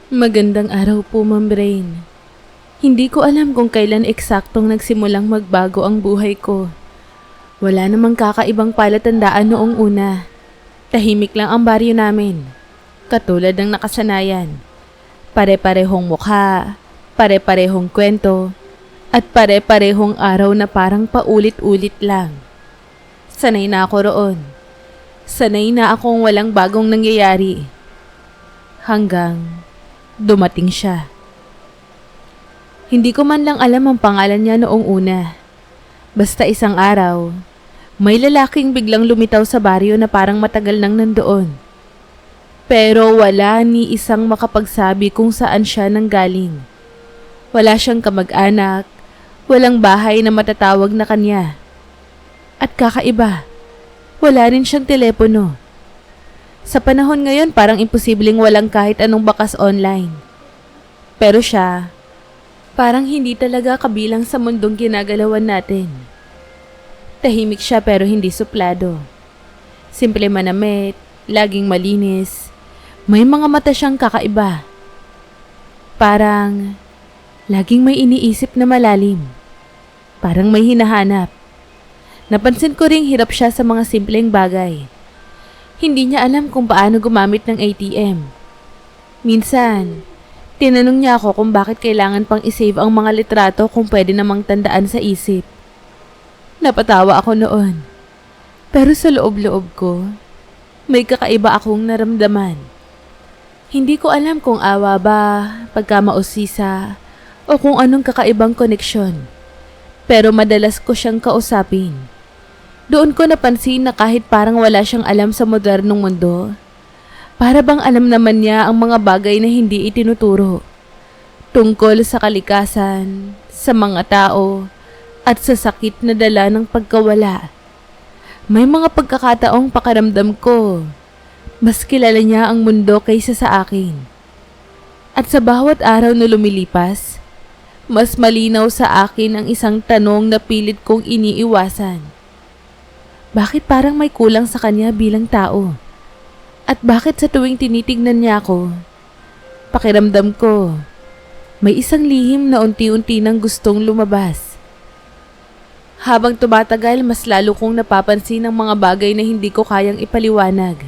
Magandang araw po, Ma'am Brain. Hindi ko alam kung kailan eksaktong nagsimulang magbago ang buhay ko. Wala namang kakaibang palatandaan noong una. Tahimik lang ang baryo namin. Katulad ng nakasanayan. Pare-parehong mukha, pare-parehong kwento, at pare-parehong araw na parang paulit-ulit lang. Sanay na ako roon. Sanay na akong walang bagong nangyayari. Hanggang dumating siya. Hindi ko man lang alam ang pangalan niya noong una. Basta isang araw, may lalaking biglang lumitaw sa baryo na parang matagal nang nandoon. Pero wala ni isang makapagsabi kung saan siya nanggaling. Wala siyang kamag-anak, walang bahay na matatawag na kanya. At kakaiba, wala rin siyang telepono. Sa panahon ngayon parang imposibleng walang kahit anong bakas online. Pero siya, parang hindi talaga kabilang sa mundong ginagalawan natin. Tahimik siya pero hindi suplado. Simple manamit, laging malinis. May mga mata siyang kakaiba. Parang laging may iniisip na malalim. Parang may hinahanap. Napansin ko ring hirap siya sa mga simpleng bagay. Hindi niya alam kung paano gumamit ng ATM. Minsan, tinanong niya ako kung bakit kailangan pang isave ang mga litrato kung pwede namang tandaan sa isip. Napatawa ako noon. Pero sa loob-loob ko, may kakaiba akong naramdaman. Hindi ko alam kung awa ba, pagkamausisa, o kung anong kakaibang koneksyon. Pero madalas ko siyang kausapin. Doon ko napansin na kahit parang wala siyang alam sa modernong mundo, para bang alam naman niya ang mga bagay na hindi itinuturo. Tungkol sa kalikasan, sa mga tao, at sa sakit na dala ng pagkawala. May mga pagkakataong pakiramdam ko, mas kilala niya ang mundo kaysa sa akin. At sa bawat araw na lumilipas, mas malinaw sa akin ang isang tanong na pilit kong iniiwasan. Bakit parang may kulang sa kanya bilang tao? At bakit sa tuwing tinitignan niya ako, pakiramdam ko, may isang lihim na unti-unti nang gustong lumabas. Habang tumatagal, mas lalo kong napapansin ang mga bagay na hindi ko kayang ipaliwanag.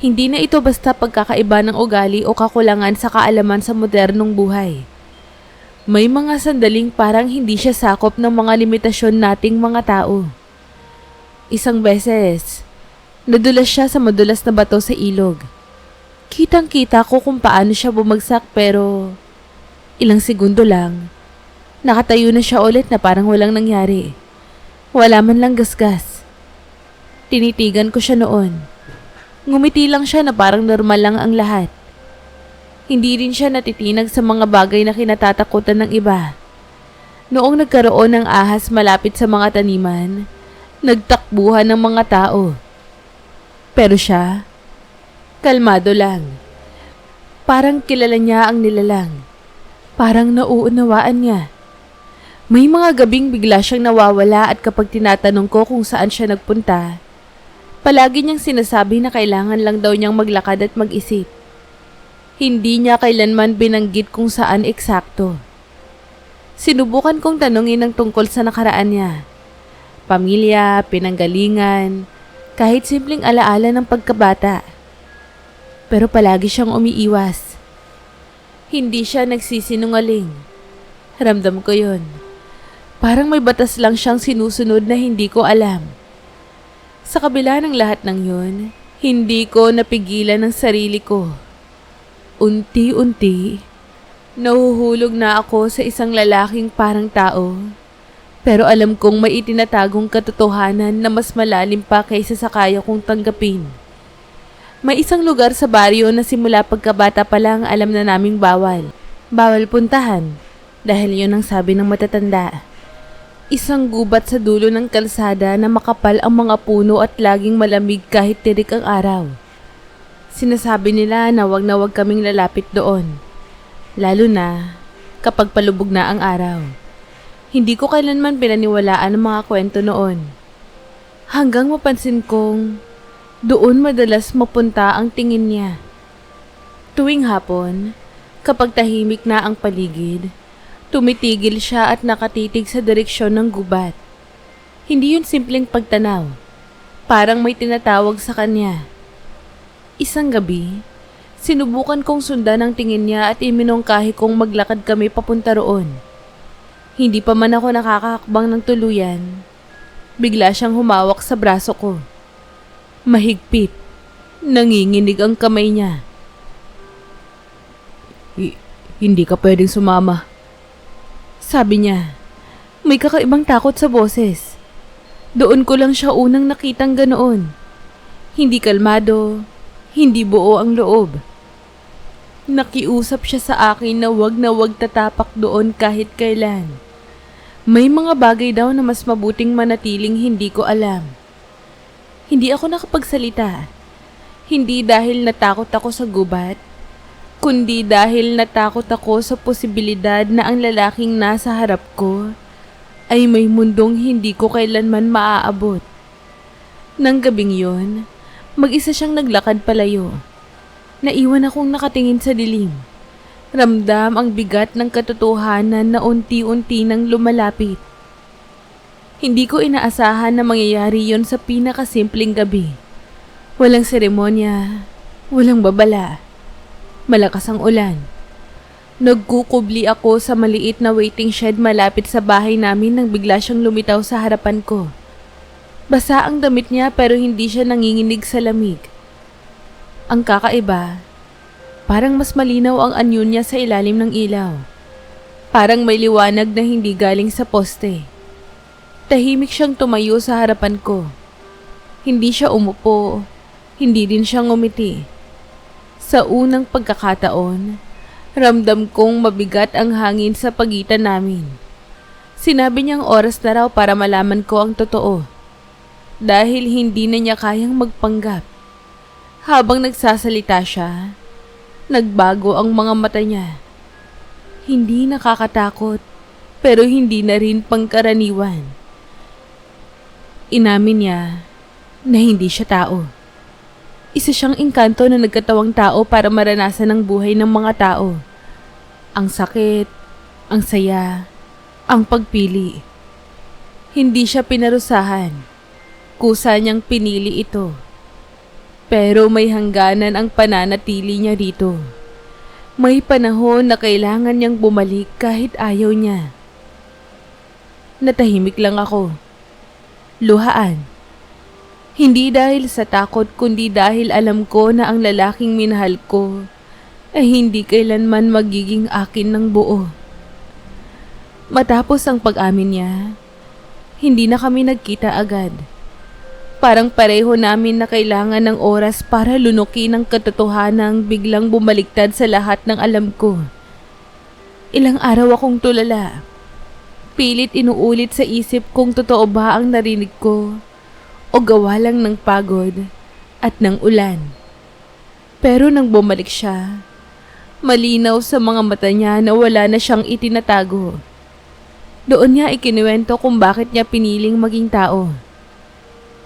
Hindi na ito basta pagkakaiba ng ugali o kakulangan sa kaalaman sa modernong buhay. May mga sandaling parang hindi siya sakop ng mga limitasyon nating mga tao. Isang beses, nadulas siya sa madulas na bato sa ilog. Kitang-kita ko kung paano siya bumagsak pero ilang segundo lang, nakatayo na siya ulit na parang walang nangyari. Wala man lang gasgas. Tinitigan ko siya noon. Ngumiti lang siya na parang normal lang ang lahat. Hindi rin siya natitinag sa mga bagay na kinatatakutan ng iba. Noong nagkaroon ng ahas malapit sa mga taniman, nagtakbuhan ng mga tao. Pero siya, kalmado lang. Parang kilala niya ang nilalang. Parang nauunawaan niya. May mga gabing bigla siyang nawawala at kapag tinatanong ko kung saan siya nagpunta, palagi niyang sinasabi na kailangan lang daw niyang maglakad at mag-isip. Hindi niya kailanman binanggit kung saan eksakto. Sinubukan kong tanungin ang tungkol sa nakaraan niya. Pamilya, pinanggalingan, kahit simpleng alaala ng pagkabata. Pero palagi siyang umiiwas. Hindi siya nagsisinungaling. Ramdam ko yun. Parang may batas lang siyang sinusunod na hindi ko alam. Sa kabila ng lahat ng yun, hindi ko napigilan ang sarili ko. Unti-unti, nahuhulog na ako sa isang lalaking parang tao. Pero alam kong may itinatagong katotohanan na mas malalim pa kaysa sa kaya kong tanggapin. May isang lugar sa baryo na simula pagkabata pa lang alam na naming bawal. Bawal puntahan dahil yun ang sabi ng matatanda. Isang gubat sa dulo ng kalsada na makapal ang mga puno at laging malamig kahit tirik ang araw. Sinasabi nila na wag kaming lalapit doon. Lalo na kapag palubog na ang araw. Hindi ko kailanman pinaniwalaan ang mga kwento noon. Hanggang mapansin kong doon madalas mapunta ang tingin niya. Tuwing hapon, Kapag tahimik na ang paligid, tumitigil siya at nakatitig sa direksyon ng gubat. Hindi yun simpleng pagtanaw. Parang may tinatawag sa kanya. Isang gabi, sinubukan kong sundan ang tingin niya at iminungkahi kong maglakad kami papunta roon. Hindi pa man ako nakakahakbang ng tuluyan, bigla siyang humawak sa braso ko. Mahigpit, nanginginig ang kamay niya. Hindi ka pwedeng sumama. Sabi niya, may kakaibang takot sa boses. Doon ko lang siya unang nakitang ganoon. Hindi kalmado, hindi buo ang loob. Nakiusap siya sa akin na wag tatapak doon kahit kailan. May mga bagay daw na mas mabuting manatiling hindi ko alam. Hindi ako nakapagsalita. Hindi dahil natakot ako sa gubat, kundi dahil natakot ako sa posibilidad na ang lalaking nasa harap ko ay may mundong hindi ko kailanman maaabot. Nang gabing yon, mag-isa siyang naglakad palayo. Naiwan akong nakatingin sa dilim. Ramdam ang bigat ng katotohanan na unti-unti nang lumalapit. Hindi ko inaasahan na mangyayari yon sa pinakasimpleng gabi. Walang seremonya, walang babala. Malakas ang ulan. Nagkukubli ako sa maliit na waiting shed malapit sa bahay namin nang bigla siyang lumitaw sa harapan ko. Basa ang damit niya pero hindi siya nanginginig sa lamig. Ang kakaiba, parang mas malinaw ang anyo niya sa ilalim ng ilaw. Parang may liwanag na hindi galing sa poste. Tahimik siyang tumayo sa harapan ko. Hindi siya umupo, hindi din siya ngumiti. Sa unang pagkakataon, ramdam kong mabigat ang hangin sa pagitan namin. Sinabi niyang oras na raw para malaman ko ang totoo. Dahil hindi na niya kayang magpanggap. Habang nagsasalita siya, nagbago ang mga mata niya. Hindi nakakatakot, pero hindi na rin pangkaraniwan. Inamin niya na hindi siya tao. Isa siyang engkanto na nagkatawang tao para maranasan ang buhay ng mga tao. Ang sakit, ang saya, ang pagpili. Hindi siya pinarusahan. Kusa niyang pinili ito. Pero may hangganan ang pananatili niya rito. May panahon na kailangan niyang bumalik kahit ayaw niya. Natahimik lang ako. Luhaan. Hindi dahil sa takot kundi dahil alam ko na ang lalaking minahal ko ay hindi kailanman magiging akin ng buo. Matapos ang pag-amin niya, hindi na kami nagkita agad. Parang pareho namin na kailangan ng oras para lunukin ang katotohanang biglang bumaliktad sa lahat ng alam ko. Ilang araw akong tulala. Pilit inuulit sa isip kung totoo ba ang narinig ko o gawa lang ng pagod at ng ulan. Pero nang bumalik siya, malinaw sa mga mata niya na wala na siyang itinatago. Doon niya ikinuwento kung bakit niya piniling maging tao.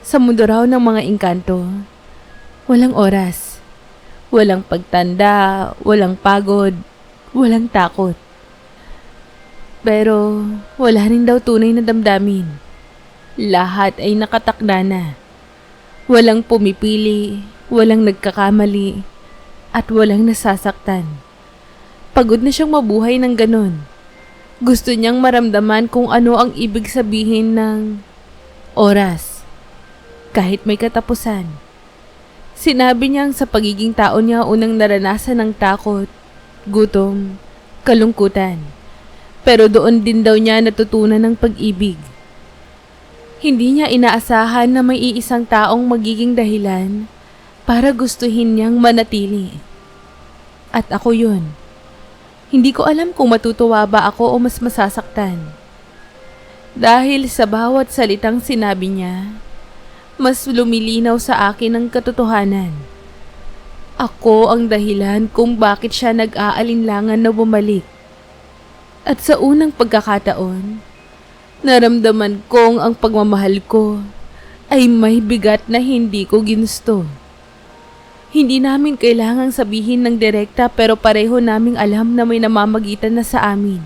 Sa mundo raw ng mga engkanto, walang oras, walang pagtanda, walang pagod, walang takot. Pero wala rin daw tunay na damdamin. Lahat ay nakatakda na. Walang pumipili, walang nagkakamali, at walang nasasaktan. Pagod na siyang mabuhay ng ganon. Gusto niyang maramdaman kung ano ang ibig sabihin ng oras, kahit may katapusan. Sinabi niyang sa pagiging tao niya unang naranasan ng takot, gutom, kalungkutan. Pero doon din daw niya natutunan ng pag-ibig. Hindi niya inaasahan na may iisang taong magiging dahilan para gustuhin niyang manatili. At ako yun. Hindi ko alam kung matutuwa ba ako o mas masasaktan. Dahil sa bawat salitang sinabi niya, mas lumilinaw sa akin ang katotohanan. Ako ang dahilan kung bakit siya nag-aalinlangan na bumalik. At sa unang pagkakataon, naramdaman kong ang pagmamahal ko ay may bigat na hindi ko ginusto. Hindi namin kailangang sabihin ng direkta pero pareho naming alam na may namamagitan na sa amin.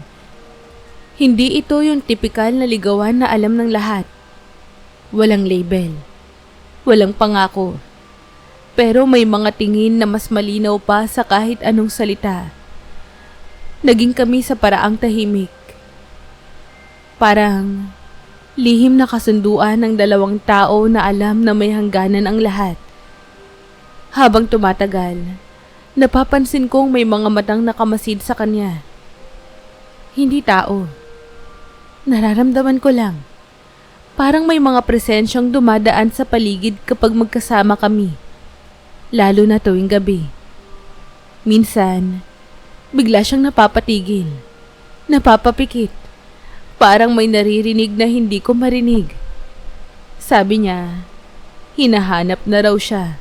Hindi ito yung tipikal na ligawan na alam ng lahat. Walang label. Walang pangako. Pero may mga tingin na mas malinaw pa sa kahit anong salita. Naging kami sa paraang tahimik. Parang lihim na kasunduan ng dalawang tao na alam na may hangganan ang lahat. Habang tumatagal, napapansin kong may mga matang nakamasid sa kanya. Hindi tao. Nararamdaman ko lang. Parang may mga presensyang dumadaan sa paligid kapag magkasama kami. Lalo na tuwing gabi. Minsan, bigla siyang napapatigil. Napapapikit. Parang may naririnig na hindi ko marinig. Sabi niya, hinahanap na raw siya.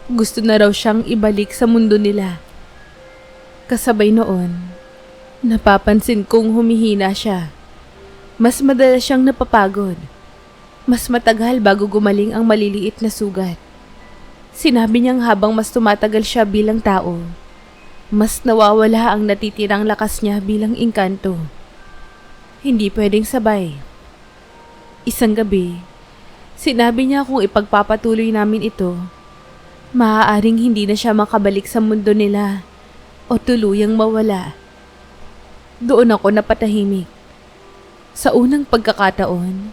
Gusto na raw siyang ibalik sa mundo nila. Kasabay noon, napapansin kong humihina siya. Mas madalas siyang napapagod. Mas matagal bago gumaling ang maliliit na sugat. Sinabi niyang habang mas tumatagal siya bilang tao, mas nawawala ang natitirang lakas niya bilang engkanto. Hindi pwedeng sabay. Isang gabi, sinabi niya kung ipagpapatuloy namin ito, maaaring hindi na siya makabalik sa mundo nila o tuluyang mawala. Doon ako napatahimik. Sa unang pagkakataon,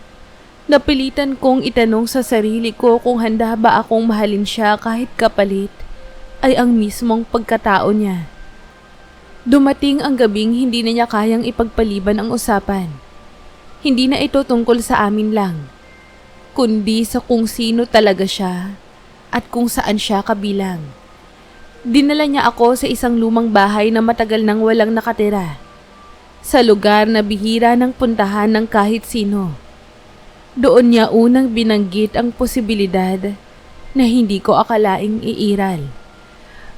napilitan kong itanong sa sarili ko kung handa ba akong mahalin siya kahit kapalit ay ang mismong pagkatao niya. Dumating ang gabing hindi na niya kayang ipagpaliban ang usapan. Hindi na ito tungkol sa amin lang, kundi sa kung sino talaga siya at kung saan siya kabilang. Dinala niya ako sa isang lumang bahay na matagal nang walang nakatira. Sa lugar na bihira ng puntahan ng kahit sino. Doon niya unang binanggit ang posibilidad na hindi ko akalaing iiral.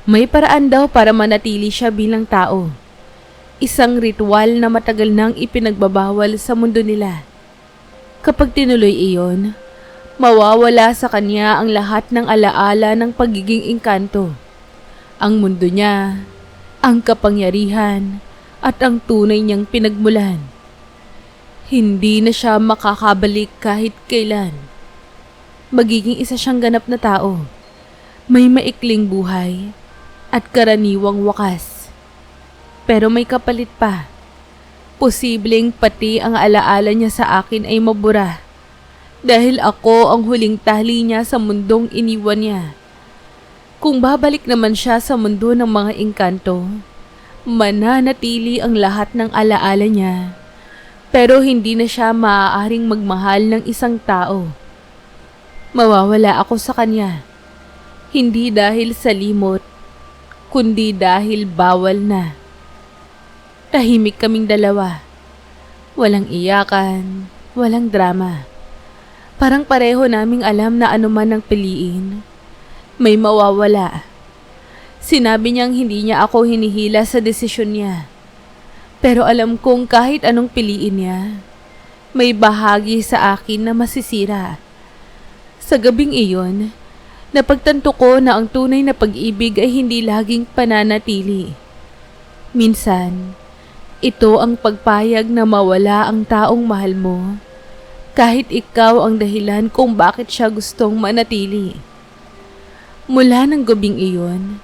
May paraan daw para manatili siya bilang tao. Isang ritual na matagal nang ipinagbabawal sa mundo nila. Kapag tinuloy iyon, mawawala sa kanya ang lahat ng alaala ng pagiging engkanto. Ang mundo niya, ang kapangyarihan, at ang tunay niyang pinagmulan. Hindi na siya makakabalik kahit kailan. Magiging isa siyang ganap na tao. May maikling buhay at karaniwang wakas. Pero may kapalit pa. Posibleng pati ang alaala niya sa akin ay mabura. Dahil ako ang huling tali niya sa mundong iniwan niya. Kung babalik naman siya sa mundo ng mga engkanto, mananatili ang lahat ng alaala niya. Pero hindi na siya maaaring magmahal ng isang tao. Mawawala ako sa kanya. Hindi dahil sa limot, kundi dahil bawal na. Tahimik kaming dalawa. Walang iyakan, walang drama. Parang pareho naming alam na anuman ang piliin, may mawawala. Sinabi niyang hindi niya ako hinihila sa desisyon niya. Pero alam kong kahit anong piliin niya, may bahagi sa akin na masisira. Sa gabing iyon, napagtanto ko na ang tunay na pag-ibig ay hindi laging pananatili. Minsan, ito ang pagpayag na mawala ang taong mahal mo, kahit ikaw ang dahilan kung bakit siya gustong manatili. Mula ng gabing iyon,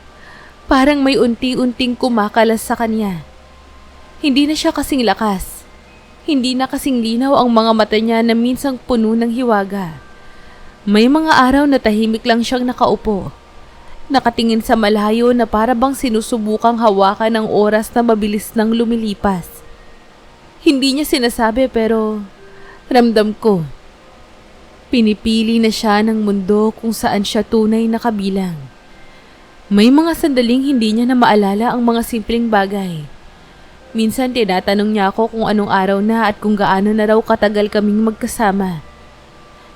parang may unti-unting kumakalas sa kanya. Hindi na siya kasing lakas. Hindi na kasing linaw ang mga mata niya na minsang puno ng hiwaga. May mga araw na tahimik lang siyang nakaupo. Nakatingin sa malayo na para bang sinusubukang hawakan ang oras na mabilis nang lumilipas. Hindi niya sinasabi pero ramdam ko. Pinipili na siya ng mundo kung saan siya tunay na kabilang. May mga sandaling hindi niya na maalala ang mga simpleng bagay. Minsan tinatanong niya ako kung anong araw na at kung gaano na raw katagal kaming magkasama.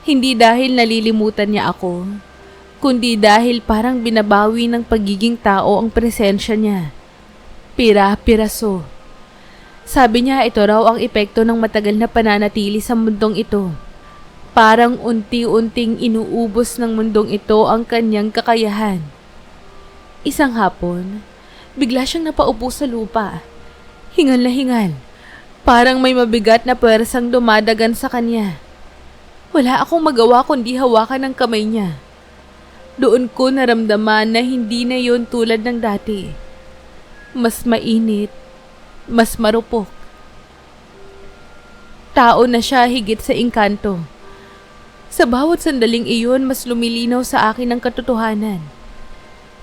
Hindi dahil nalilimutan niya ako, kundi dahil parang binabawi ng pagiging tao ang presensya niya. Pira-piraso. Sabi niya ito raw ang epekto ng matagal na pananatili sa mundong ito. Parang unti-unting inuubos ng mundong ito ang kanyang kakayahan. Isang hapon, bigla siyang napaupo sa lupa. Hingal na hingal. Parang may mabigat na puwersang dumadagan sa kanya. Wala akong magawa kundi hawakan ang kamay niya. Doon ko naramdaman na hindi na yon tulad ng dati. Mas mainit, mas marupok. Tao na siya higit sa engkanto. Sa bawat sandaling iyon, mas lumilinaw sa akin ang katotohanan.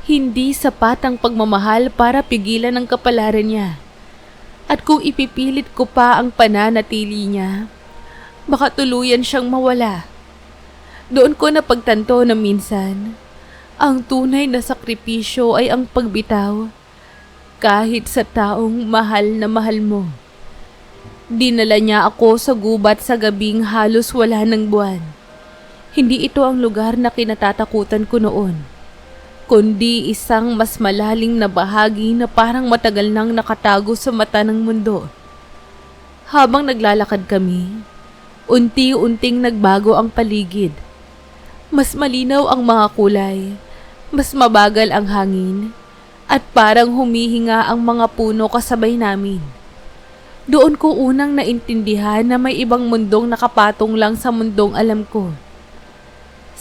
Hindi sapat ang pagmamahal para pigilan ang kapalaran niya. At kung ipipilit ko pa ang pananatili niya, baka tuluyan siyang mawala. Doon ko napagtanto na minsan, ang tunay na sakripisyo ay ang pagbitaw kahit sa taong mahal na mahal mo. Dinala niya ako sa gubat sa gabing halos wala ng buwan. Hindi ito ang lugar na kinatatakutan ko noon, kundi isang mas malalim na bahagi na parang matagal nang nakatago sa mata ng mundo. Habang naglalakad kami, unti-unting nagbago ang paligid. Mas malinaw ang mga kulay, mas mabagal ang hangin, at parang humihinga ang mga puno kasabay namin. Doon ko unang naintindihan na may ibang mundong nakapatong lang sa mundong alam ko.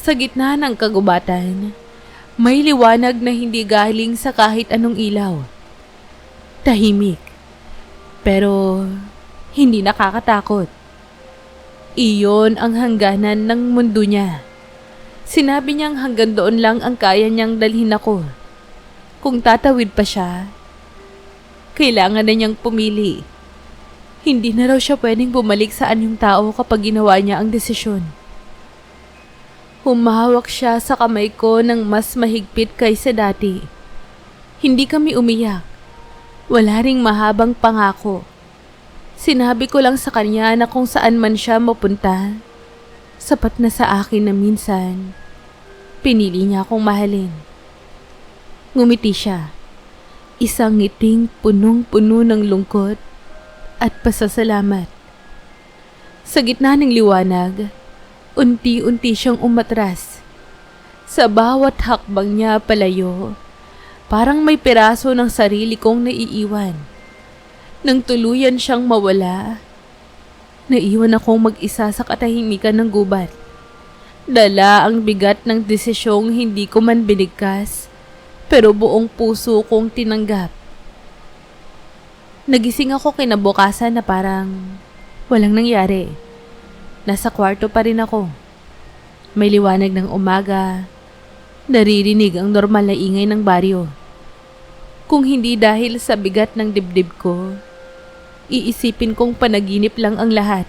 Sa gitna ng kagubatan, may liwanag na hindi galing sa kahit anong ilaw. Tahimik, pero hindi nakakatakot. Iyon ang hangganan ng mundo niya. Sinabi niyang hanggang doon lang ang kaya niyang dalhin ako. Kung tatawid pa siya, kailangan na niyang pumili. Hindi na raw siya pwedeng bumalik sa anyong tao kapag ginawa niya ang desisyon. Humahawak siya sa kamay ko ng mas mahigpit kaysa dati. Hindi kami umiyak. Wala ring mahabang pangako. Sinabi ko lang sa kanya na kung saan man siya mapunta, sapat na sa akin na minsan, pinili niya akong mahalin. Ngumiti siya. Isang ngiting punong-puno ng lungkot at pasasalamat. Sa gitna ng liwanag, unti-unti siyang umatras. Sa bawat hakbang niya palayo, parang may piraso ng sarili kong naiiwan. Nang tuluyan siyang mawala, naiwan akong mag-isa sa katahimikan ng gubat. Dala ang bigat ng desisyong hindi ko man binigkas, pero buong puso kong tinanggap. Nagising ako kinabukasan na parang walang nangyari. Nasa kwarto pa rin ako. May liwanag ng umaga. Naririnig ang normal na ingay ng baryo. Kung hindi dahil sa bigat ng dibdib ko, iisipin kong panaginip lang ang lahat.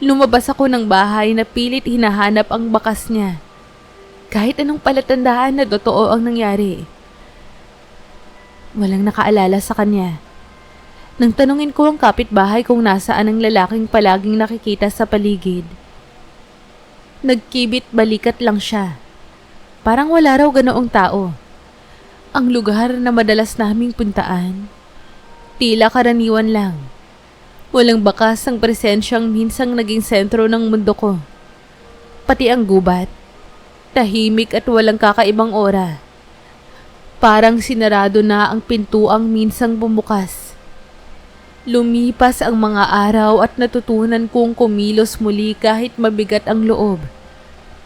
Lumabas ako ng bahay na pilit hinahanap ang bakas niya. Kahit anong palatandaan na totoo ang nangyari. Walang nakaalala sa kanya. Nang tanungin ko ang kapitbahay kung nasaan ang lalaking palaging nakikita sa paligid, nagkibit balikat lang siya. Parang wala raw ganoong tao. Ang lugar na madalas naming puntaan, tila karaniwan lang. Walang bakas ang presensyang minsang naging sentro ng mundo ko. Pati ang gubat, tahimik at walang kakaibang aura. Parang sinarado na ang pintuang minsang bumukas. Lumipas ang mga araw at natutunan kong kumilos muli kahit mabigat ang loob.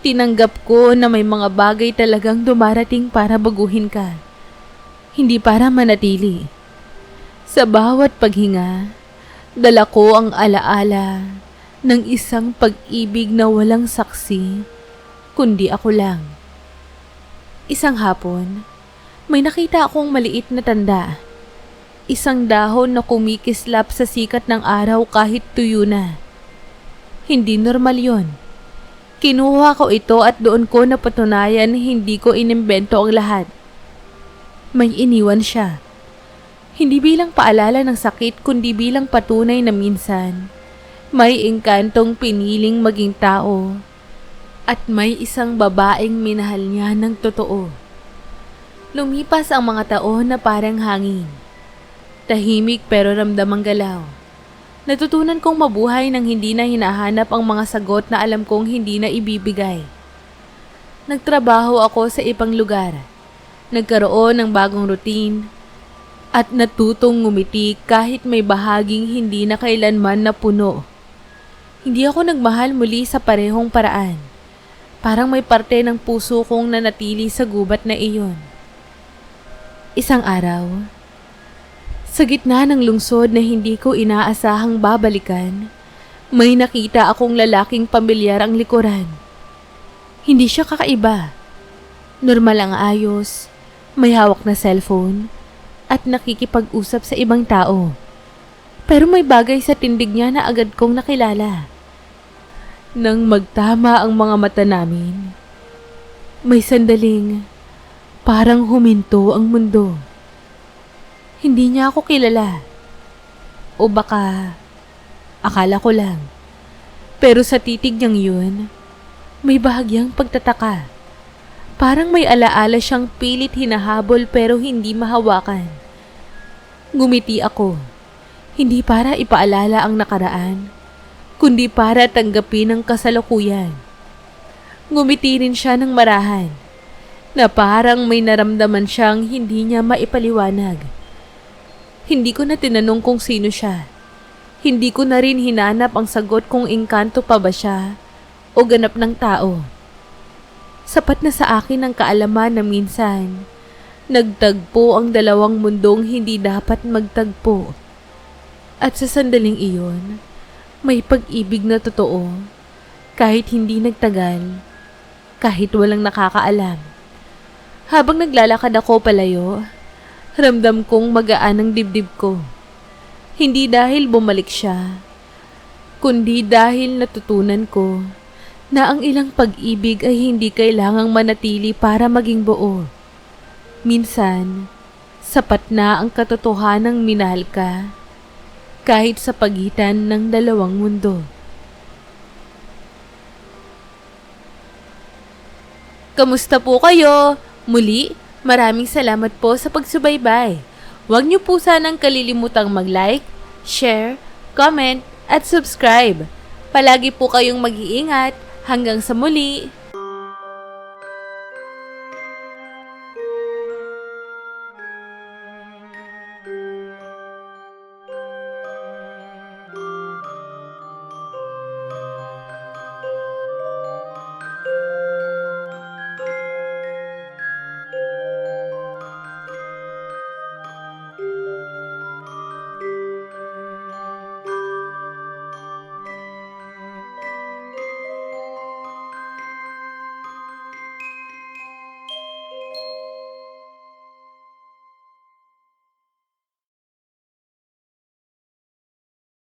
Tinanggap ko na may mga bagay talagang dumarating para baguhin ka. Hindi para manatili. Sa bawat paghinga, dala ko ang alaala ng isang pag-ibig na walang saksi, kundi ako lang. Isang hapon, may nakita akong maliit na tanda. Isang dahon na kumikislap sa sikat ng araw kahit tuyo na. Hindi normal yon. Kinuha ko ito at doon ko napatunayan hindi ko inimbento ang lahat. May iniwan siya. Hindi bilang paalala ng sakit kundi bilang patunay na minsan may engkantong piniling maging tao at may isang babaeng minahal niya ng totoo. Lumipas ang mga taon na parang hangin. Tahimik pero ramdamang galaw. Natutunan kong mabuhay nang hindi na hinahanap ang mga sagot na alam kong hindi na ibibigay. Nagtrabaho ako sa ibang lugar. Nagkaroon ng bagong routine at natutong ngumiti kahit may bahaging hindi na kailanman napuno. Hindi ako nagmahal muli sa parehong paraan. Parang may parte ng puso kong nanatili sa gubat na iyon. Isang araw, sa gitna ng lungsod na hindi ko inaasahang babalikan, may nakita akong lalaking pamilyar ang likuran. Hindi siya kakaiba. Normal ang ayos, may hawak na cellphone, at nakikipag-usap sa ibang tao. Pero may bagay sa tindig niya na agad kong nakilala. Nang magtama ang mga mata namin, may sandaling parang huminto ang mundo. Hindi niya ako kilala. O baka akala ko lang. Pero sa titig niyang yun, may bahagyang pagtataka. Parang may alaala siyang pilit hinahabol pero hindi mahawakan. Ngumiti ako. Hindi para ipaalala ang nakaraan, kundi para tanggapin ang kasalukuyan. Ngumiti rin siya ng marahan, na parang may naramdaman siyang hindi niya maipaliwanag. Hindi ko na tinanong kung sino siya. Hindi ko na rin hinanap ang sagot kung engkanto pa ba siya o ganap ng tao. Sapat na sa akin ang kaalaman na minsan, nagtagpo ang dalawang mundong hindi dapat magtagpo. At sa sandaling iyon, may pag-ibig na totoo, kahit hindi nagtagal, kahit walang nakakaalam. Habang naglalakad ako palayo, ramdam kong magaan ang dibdib ko. Hindi dahil bumalik siya, kundi dahil natutunan ko na ang ilang pag-ibig ay hindi kailangang manatili para maging buo. Minsan, sapat na ang katotohanang minahal ka, kahit sa pagitan ng dalawang mundo. Kamusta po kayo? Muli, maraming salamat po sa pagsubaybay. Huwag niyo po sanang kalilimutang mag-like, share, comment, at subscribe. Palagi po kayong mag-iingat. Hanggang sa muli!